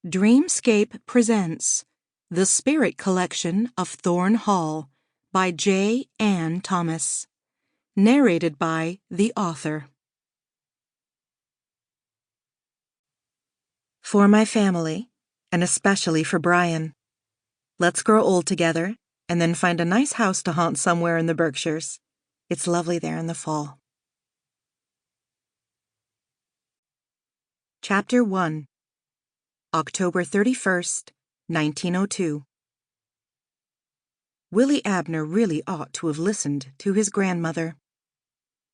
Dreamscape presents The Spirit Collection of Thorne Hall by J. Ann Thomas. Narrated by the author. For my family, and especially for Brian. Let's grow old together, and then find a nice house to haunt somewhere in the Berkshires. It's lovely there in the fall. Chapter 1. October 31st, 1902. Willie Abner really ought to have listened to his grandmother.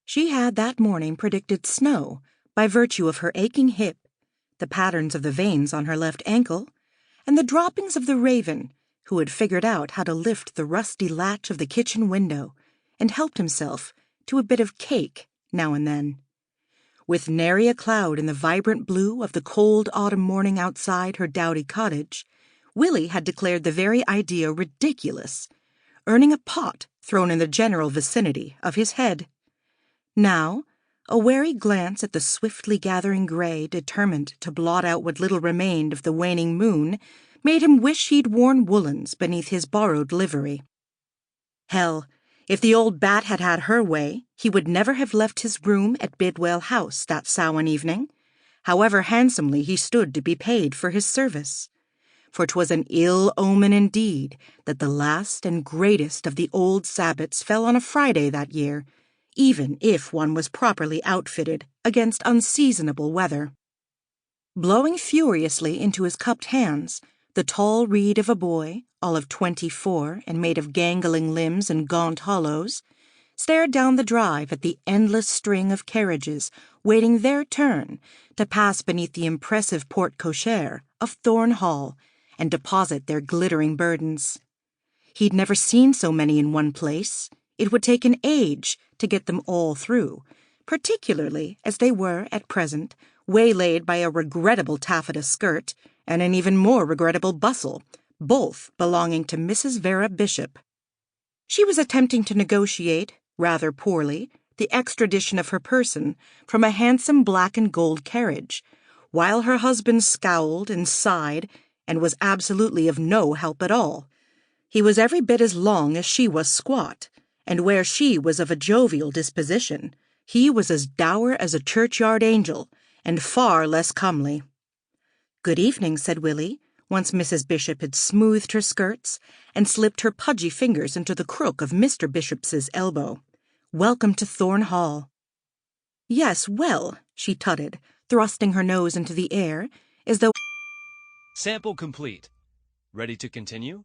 She had that morning predicted snow by virtue of her aching hip, the patterns of the veins on her left ankle, and the droppings of the raven, who had figured out how to lift the rusty latch of the kitchen window and helped himself to a bit of cake now and then. With nary a cloud in the vibrant blue of the cold autumn morning outside her dowdy cottage, Willie had declared the very idea ridiculous, earning a pot thrown in the general vicinity of his head. Now, a wary glance at the swiftly gathering gray determined to blot out what little remained of the waning moon made him wish he'd worn woolens beneath his borrowed livery. Hell, if the old bat had had her way, he would never have left his room at Bidwell House that Samhain evening, however handsomely he stood to be paid for his service. For 'twas an ill omen indeed that the last and greatest of the old Sabbats fell on a Friday that year, even if one was properly outfitted against unseasonable weather. Blowing furiously into his cupped hands, the tall reed of a boy, all of 24 and made of gangling limbs and gaunt hollows, stared down the drive at the endless string of carriages waiting their turn to pass beneath the impressive porte-cochere of Thorne Hall and deposit their glittering burdens. He'd never seen so many in one place. It would take an age to get them all through, particularly as they were, at present, waylaid by a regrettable taffeta skirt and an even more regrettable bustle, both belonging to Mrs. Vera Bishop. She was attempting to negotiate, rather poorly, the extradition of her person from a handsome black and gold carriage, while her husband scowled and sighed and was absolutely of no help at all. He was every bit as long as she was squat, and where she was of a jovial disposition, he was as dour as a churchyard angel, and far less comely. "Good evening," said Willie, once Mrs. Bishop had smoothed her skirts and slipped her pudgy fingers into the crook of Mr. Bishop's elbow. "Welcome to Thorne Hall." "Yes, well," she tutted, thrusting her nose into the air, as though... Sample complete. Ready to continue?